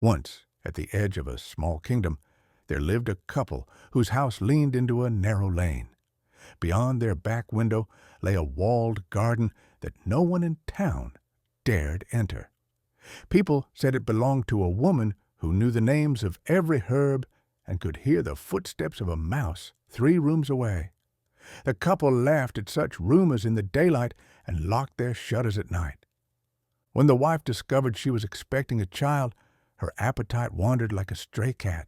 Once, at the edge of a small kingdom, there lived a couple whose house leaned into a narrow lane. Beyond their back window lay a walled garden that no one in town dared enter. People said it belonged to a woman who knew the names of every herb and could hear the footsteps of a mouse 3 rooms away. The couple laughed at such rumors in the daylight and locked their shutters at night. When the wife discovered she was expecting a child, her appetite wandered like a stray cat.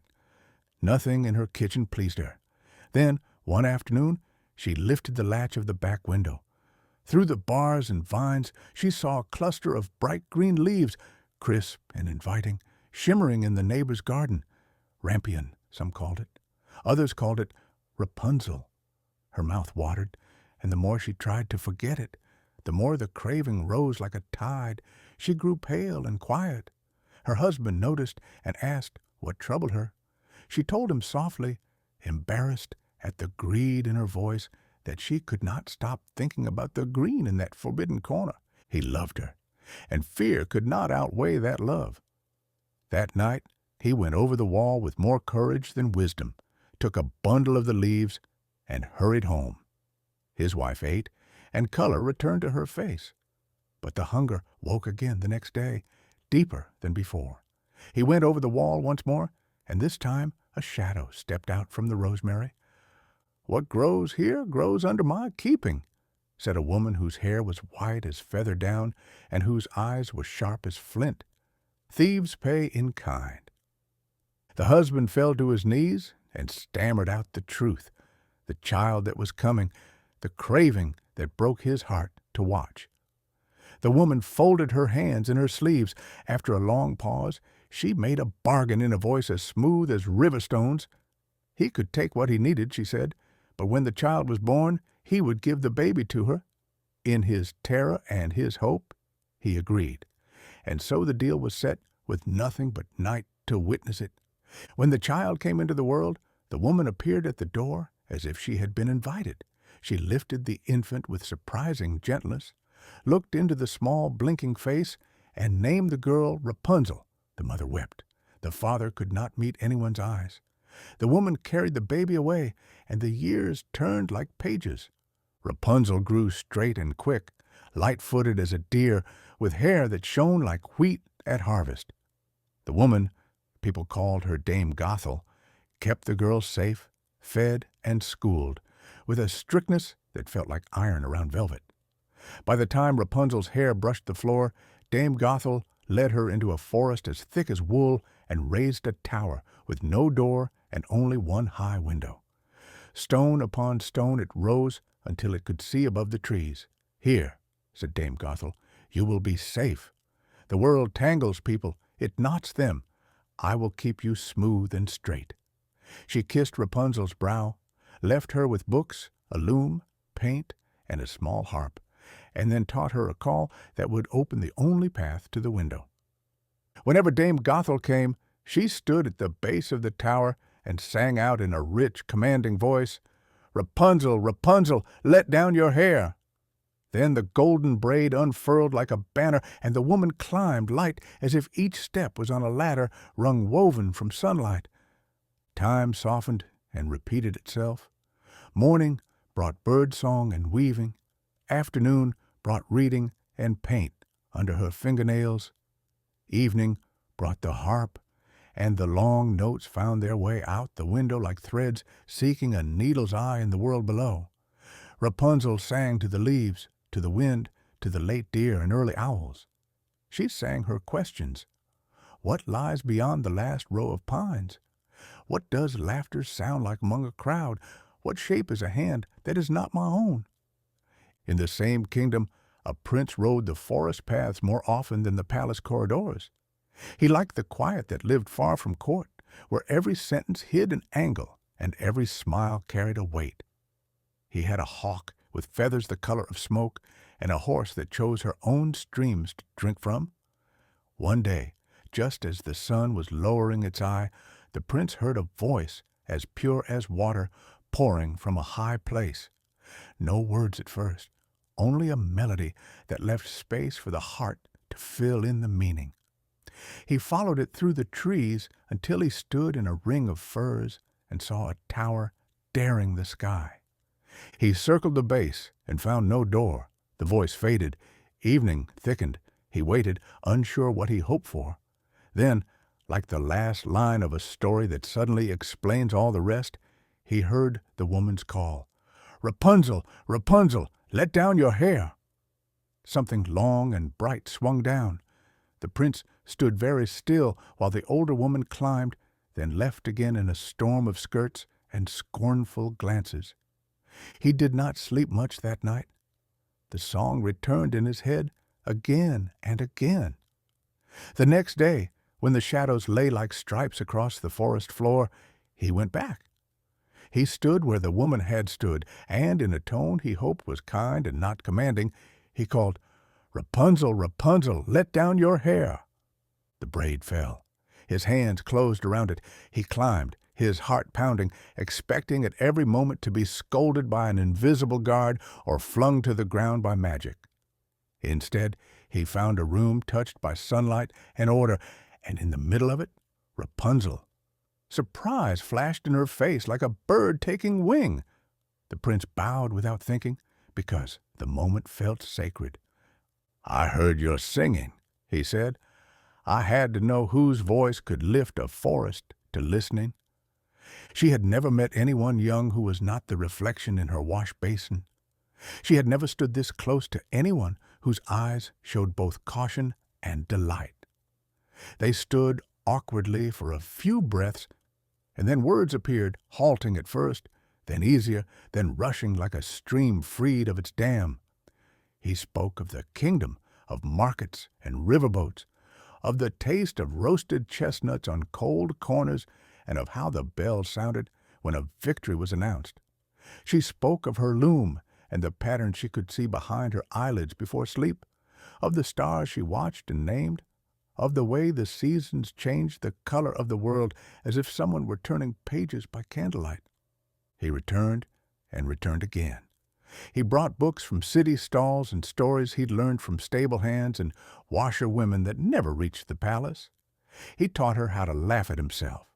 Nothing in her kitchen pleased her. Then, one afternoon, she lifted the latch of the back window. Through the bars and vines she saw a cluster of bright green leaves, crisp and inviting, shimmering in the neighbor's garden. Rampion, some called it. Others called it Rapunzel. Her mouth watered, and the more she tried to forget it, the more the craving rose like a tide. She grew pale and quiet. Her husband noticed and asked what troubled her. She told him softly, embarrassed at the greed in her voice, that she could not stop thinking about the green in that forbidden corner. He loved her, and fear could not outweigh that love. That night he went over the wall with more courage than wisdom, took a bundle of the leaves, and hurried home. His wife ate, and color returned to her face. But the hunger woke again the next day, deeper than before. He went over the wall once more, and this time a shadow stepped out from the rosemary. "What grows here grows under my keeping," said a woman whose hair was white as feather down and whose eyes were sharp as flint. "Thieves pay in kind." The husband fell to his knees and stammered out the truth, the child that was coming, the craving that broke his heart to watch. The woman folded her hands in her sleeves. After a long pause, she made a bargain in a voice as smooth as river stones. He could take what he needed, she said, but when the child was born, he would give the baby to her. In his terror and his hope, he agreed. And so the deal was set, with nothing but night to witness it. When the child came into the world, the woman appeared at the door as if she had been invited. She lifted the infant with surprising gentleness, looked into the small blinking face, and named the girl Rapunzel. The mother wept. The father could not meet anyone's eyes. The woman carried the baby away, and the years turned like pages. Rapunzel grew straight and quick, light-footed as a deer, with hair that shone like wheat at harvest. The woman, people called her Dame Gothol, kept the girl safe, fed and schooled, with a strictness that felt like iron around velvet. By the time Rapunzel's hair brushed the floor, Dame Gothol led her into a forest as thick as wool and raised a tower with no door and only one high window. Stone upon stone it rose until it could see above the trees. "Here," said Dame Gothol, "you will be safe. The world tangles people, it knots them. I will keep you smooth and straight." She kissed Rapunzel's brow, left her with books, a loom, paint, and a small harp, and then taught her a call that would open the only path to the window. Whenever Dame Gothol came, she stood at the base of the tower and sang out in a rich, commanding voice, "Rapunzel, Rapunzel, let down your hair." Then the golden braid unfurled like a banner, and the woman climbed light as if each step was on a ladder wrung woven from sunlight. Time softened and repeated itself. Morning brought bird-song and weaving. Afternoon brought reading and paint under her fingernails. Evening brought the harp, and the long notes found their way out the window like threads seeking a needle's eye in the world below. Rapunzel sang to the leaves, to the wind, to the late deer and early owls. She sang her questions. What lies beyond the last row of pines? What does laughter sound like among a crowd? What shape is a hand that is not my own? In the same kingdom, a prince rode the forest paths more often than the palace corridors. He liked the quiet that lived far from court, where every sentence hid an angle and every smile carried a weight. He had a hawk with feathers the color of smoke and a horse that chose her own streams to drink from. One day, just as the sun was lowering its eye, the prince heard a voice as pure as water pouring from a high place. No words at first, only a melody that left space for the heart to fill in the meaning. He followed it through the trees until he stood in a ring of firs and saw a tower daring the sky. He circled the base and found no door. The voice faded. Evening thickened. He waited, unsure what he hoped for. Then, like the last line of a story that suddenly explains all the rest, he heard the woman's call. "Rapunzel, Rapunzel, let down your hair." Something long and bright swung down. The prince stood very still while the older woman climbed, then left again in a storm of skirts and scornful glances. He did not sleep much that night. The song returned in his head again and again. The next day, when the shadows lay like stripes across the forest floor, he went back. He stood where the woman had stood, and in a tone he hoped was kind and not commanding, he called, "Rapunzel, Rapunzel, let down your hair." The braid fell. His hands closed around it. He climbed, his heart pounding, expecting at every moment to be scolded by an invisible guard or flung to the ground by magic. Instead, he found a room touched by sunlight and order, and in the middle of it, Rapunzel. Surprise flashed in her face like a bird taking wing. The prince bowed without thinking, because the moment felt sacred. "I heard your singing," he said. "I had to know whose voice could lift a forest to listening." She had never met anyone young who was not the reflection in her wash basin. She had never stood this close to anyone whose eyes showed both caution and delight. They stood awkwardly for a few breaths, and then words appeared, halting at first, then easier, then rushing like a stream freed of its dam. He spoke of the kingdom, of markets and riverboats, of the taste of roasted chestnuts on cold corners, and of how the bells sounded when a victory was announced. She spoke of her loom and the pattern she could see behind her eyelids before sleep, of the stars she watched and named, of the way the seasons changed the color of the world as if someone were turning pages by candlelight. He returned and returned again. He brought books from city stalls and stories he'd learned from stable hands and washerwomen that never reached the palace. He taught her how to laugh at himself.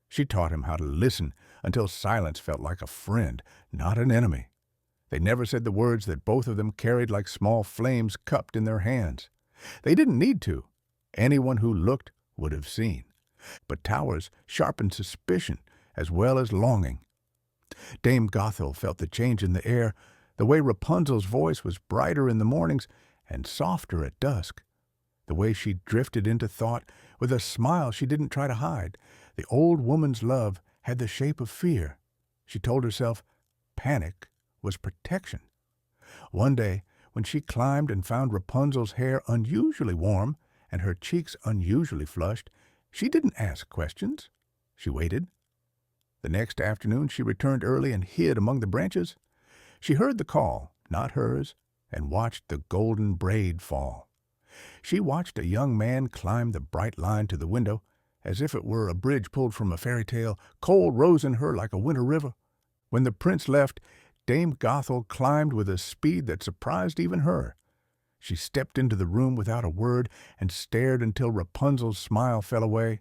She taught him how to listen until silence felt like a friend, not an enemy. They never said the words that both of them carried like small flames cupped in their hands. They didn't need to. Anyone who looked would have seen. But towers sharpened suspicion as well as longing. Dame Gothol felt the change in the air, the way Rapunzel's voice was brighter in the mornings and softer at dusk, the way she drifted into thought with a smile she didn't try to hide. The old woman's love had the shape of fear. She told herself panic was protection. One day, when she climbed and found Rapunzel's hair unusually warm and her cheeks unusually flushed, she didn't ask questions. She waited. The next afternoon she returned early and hid among the branches. She heard the call, not hers, and watched the golden braid fall. She watched a young man climb the bright line to the window, as if it were a bridge pulled from a fairy tale. Cold rose in her like a winter river. When the prince left, Dame Gothol climbed with a speed that surprised even her. She stepped into the room without a word and stared until Rapunzel's smile fell away.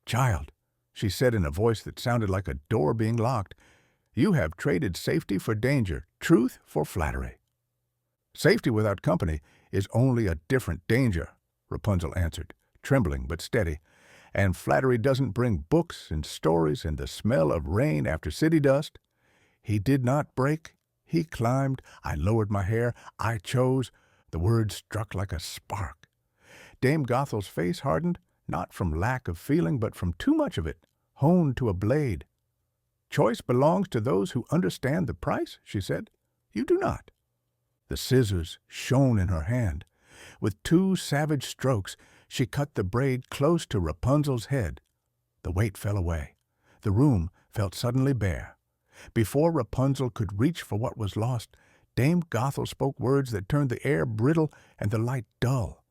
"Child," she said in a voice that sounded like a door being locked, "you have traded safety for danger, truth for flattery." "Safety without company is only a different danger," Rapunzel answered, trembling but steady. "And flattery doesn't bring books and stories and the smell of rain after city dust." He did not break. He climbed. I lowered my hair. I chose. The words struck like a spark. Dame Gothel's face hardened, not from lack of feeling, but from too much of it, honed to a blade. "Choice belongs to those who understand the price," she said. "You do not." The scissors shone in her hand. With two savage strokes, she cut the braid close to Rapunzel's head. The weight fell away. The room felt suddenly bare. Before Rapunzel could reach for what was lost, Dame Gothel spoke words that turned the air brittle and the light dull.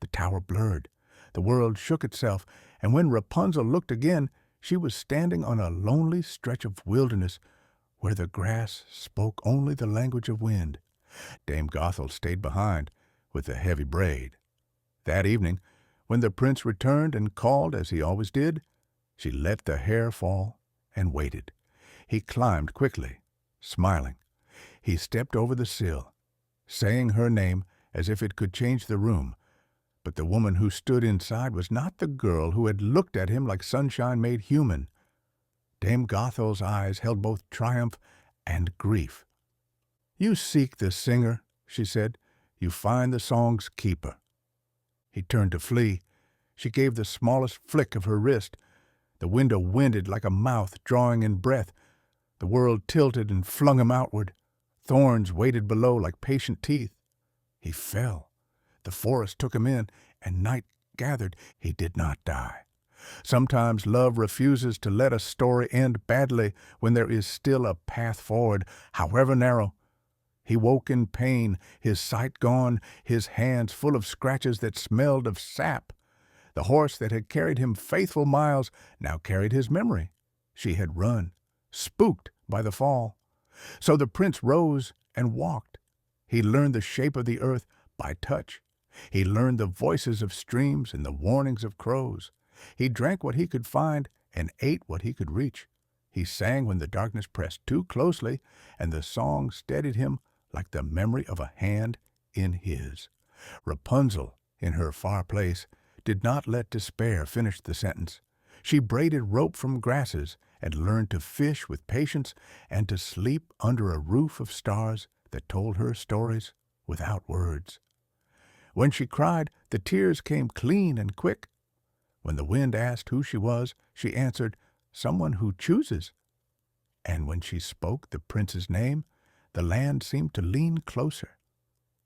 The tower blurred. The world shook itself, and when Rapunzel looked again, she was standing on a lonely stretch of wilderness where the grass spoke only the language of wind. Dame Gothel stayed behind with the heavy braid. That evening, When the prince returned and called as he always did, she let the hair fall and waited. He climbed quickly, smiling. He stepped over the sill, saying her name as if it could change the room. But the woman who stood inside was not the girl who had looked at him like sunshine made human. Dame Gothel's eyes held both triumph and grief. "You seek the singer," she said. "You find the song's keeper." He turned to flee. She gave the smallest flick of her wrist. The window winded like a mouth drawing in breath. The world tilted and flung him outward. Thorns waited below like patient teeth. He fell. The forest took him in, and night gathered. He did not die. Sometimes love refuses to let a story end badly when there is still a path forward, however narrow. He woke in pain, his sight gone, his hands full of scratches that smelled of sap. The horse that had carried him faithful miles now carried his memory. She had run, spooked by the fall. So the prince rose and walked. He learned the shape of the earth by touch. He learned the voices of streams and the warnings of crows. He drank what he could find and ate what he could reach. He sang when the darkness pressed too closely, and the song steadied him like the memory of a hand in his. Rapunzel, in her far place, did not let despair finish the sentence. She braided rope from grasses and learned to fish with patience and to sleep under a roof of stars that told her stories without words. When she cried, the tears came clean and quick. When the wind asked who she was, she answered, "Someone who chooses." And when she spoke the prince's name, the land seemed to lean closer.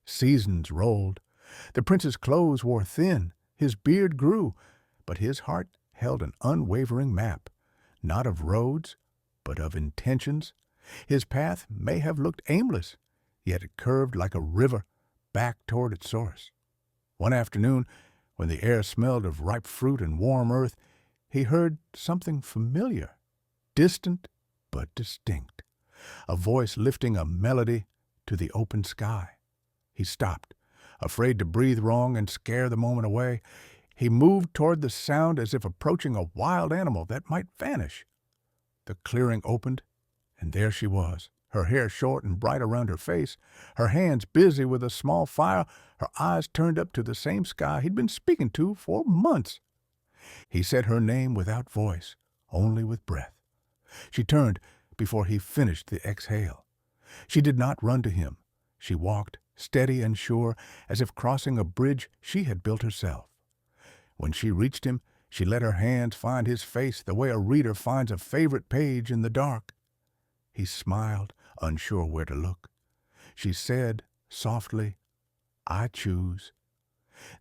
Seasons rolled. The prince's clothes wore thin, his beard grew, but his heart held an unwavering map, not of roads, but of intentions. His path may have looked aimless, yet it curved like a river back toward its source. One afternoon, when the air smelled of ripe fruit and warm earth, he heard something familiar, distant but distinct, a voice lifting a melody to the open sky. He stopped, afraid to breathe wrong and scare the moment away. He moved toward the sound as if approaching a wild animal that might vanish. The clearing opened, and there she was, her hair short and bright around her face, her hands busy with a small fire, her eyes turned up to the same sky he'd been speaking to for months. He said her name without voice, only with breath. She turned before he finished the exhale. She did not run to him. She walked, steady and sure, as if crossing a bridge she had built herself. When she reached him, she let her hands find his face the way a reader finds a favorite page in the dark. He smiled, unsure where to look. She said, softly, "I choose."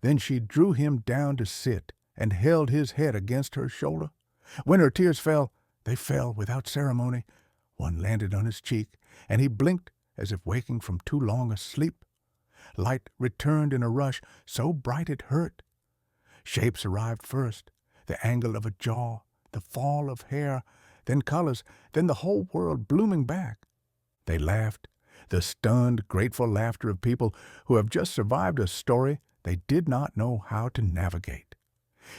Then she drew him down to sit and held his head against her shoulder. When her tears fell, they fell without ceremony. One landed on his cheek, and he blinked as if waking from too long a sleep. Light returned in a rush, so bright it hurt. Shapes arrived first, the angle of a jaw, the fall of hair, then colors, then the whole world blooming back. They laughed, the stunned, grateful laughter of people who have just survived a story they did not know how to navigate.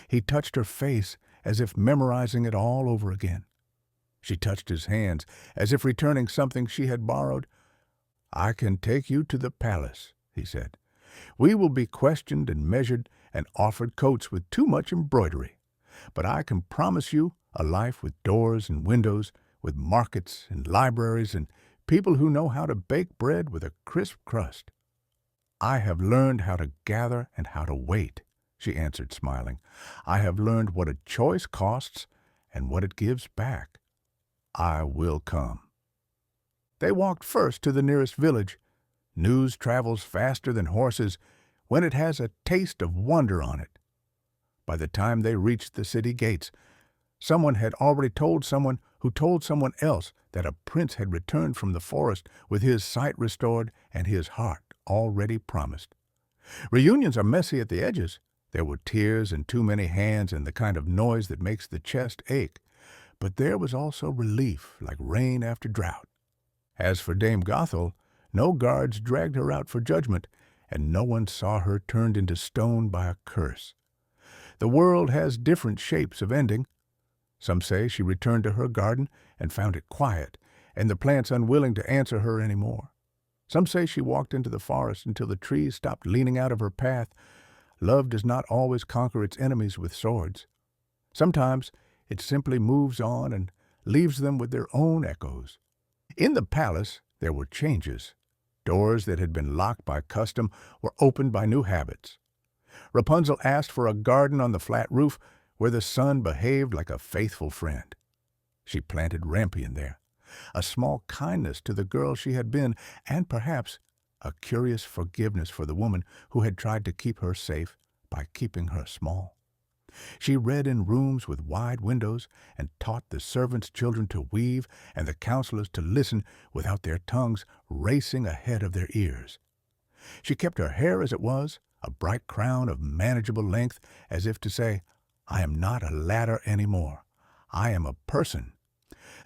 He touched her face as if memorizing it all over again. She touched his hands as if returning something she had borrowed. "I can take you to the palace," he said. "We will be questioned and measured and offered coats with too much embroidery. But I can promise you a life with doors and windows, with markets and libraries and people who know how to bake bread with a crisp crust." "I have learned how to gather and how to wait," she answered, smiling. "I have learned what a choice costs and what it gives back. I will come." They walked first to the nearest village. News travels faster than horses when it has a taste of wonder on it. By the time they reached the city gates, someone had already told someone who told someone else that a prince had returned from the forest with his sight restored and his heart already promised. Reunions are messy at the edges. There were tears and too many hands and the kind of noise that makes the chest ache. But there was also relief, like rain after drought. As for Dame Gothel, no guards dragged her out for judgment, and no one saw her turned into stone by a curse. The world has different shapes of ending. Some say she returned to her garden and found it quiet, and the plants unwilling to answer her any more. Some say she walked into the forest until the trees stopped leaning out of her path. Love does not always conquer its enemies with swords. Sometimes it simply moves on and leaves them with their own echoes. In the palace, there were changes. Doors that had been locked by custom were opened by new habits. Rapunzel asked for a garden on the flat roof where the sun behaved like a faithful friend. She planted rampion there, a small kindness to the girl she had been, and perhaps a curious forgiveness for the woman who had tried to keep her safe by keeping her small. She read in rooms with wide windows and taught the servants' children to weave and the counselors to listen without their tongues racing ahead of their ears. She kept her hair as it was, a bright crown of manageable length, as if to say, "I am not a ladder anymore. I am a person."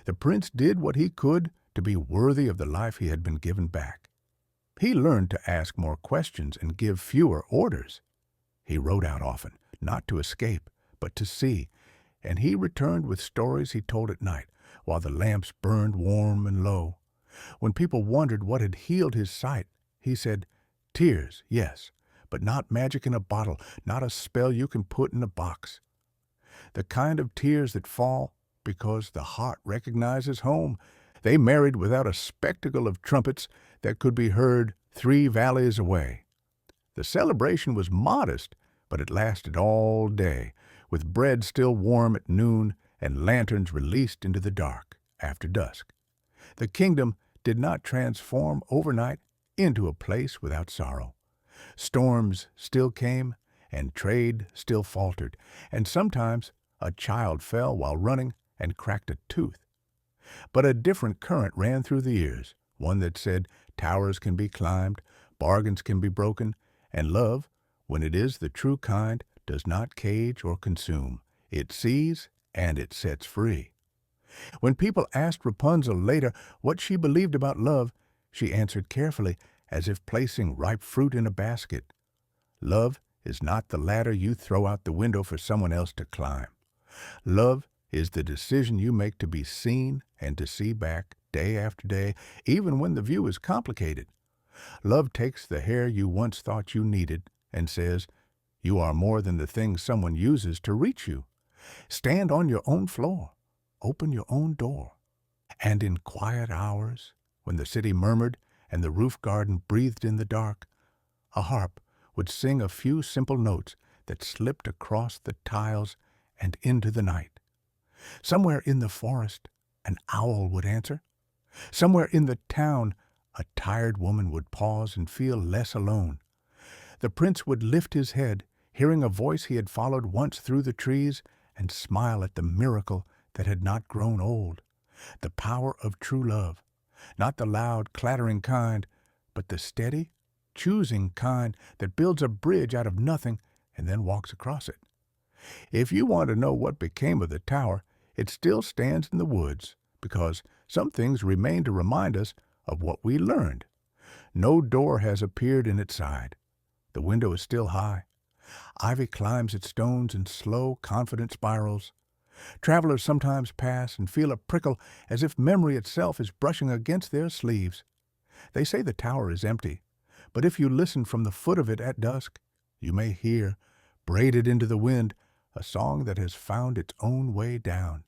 The prince did what he could to be worthy of the life he had been given back. He learned to ask more questions and give fewer orders. He rode out often, not to escape, but to see, and he returned with stories he told at night, while the lamps burned warm and low. When people wondered what had healed his sight, he said, "Tears, yes, but not magic in a bottle, not a spell you can put in a box. The kind of tears that fall because the heart recognizes home. They married without a spectacle of trumpets that could be heard 3 valleys away. The celebration was modest, but it lasted all day, with bread still warm at noon and lanterns released into the dark after dusk. The kingdom did not transform overnight into a place without sorrow. Storms still came, and trade still faltered, and sometimes a child fell while running and cracked a tooth. But a different current ran through the years, one that said towers can be climbed, bargains can be broken, and love, when it is the true kind, does not cage or consume. It sees and it sets free. When people asked Rapunzel later what she believed about love, she answered carefully, as if placing ripe fruit in a basket. Love is not the ladder you throw out the window for someone else to climb. Love is the decision you make to be seen and to see back day after day, even when the view is complicated. Love takes the hair you once thought you needed and says, "You are more than the things someone uses to reach you. Stand on your own floor. Open your own door." And in quiet hours, when the city murmured and the roof garden breathed in the dark, a harp would sing a few simple notes that slipped across the tiles and into the night. Somewhere in the forest, an owl would answer. Somewhere in the town, a tired woman would pause and feel less alone. The prince would lift his head, hearing a voice he had followed once through the trees, and smile at the miracle that had not grown old. The power of true love, not the loud, clattering kind, but the steady, choosing kind that builds a bridge out of nothing and then walks across it. If you want to know what became of the tower, it still stands in the woods, because some things remain to remind us of what we learned. No door has appeared in its side. The window is still high. Ivy climbs its stones in slow, confident spirals. Travelers sometimes pass and feel a prickle as if memory itself is brushing against their sleeves. They say the tower is empty, but if you listen from the foot of it at dusk, you may hear, braided into the wind, a song that has found its own way down.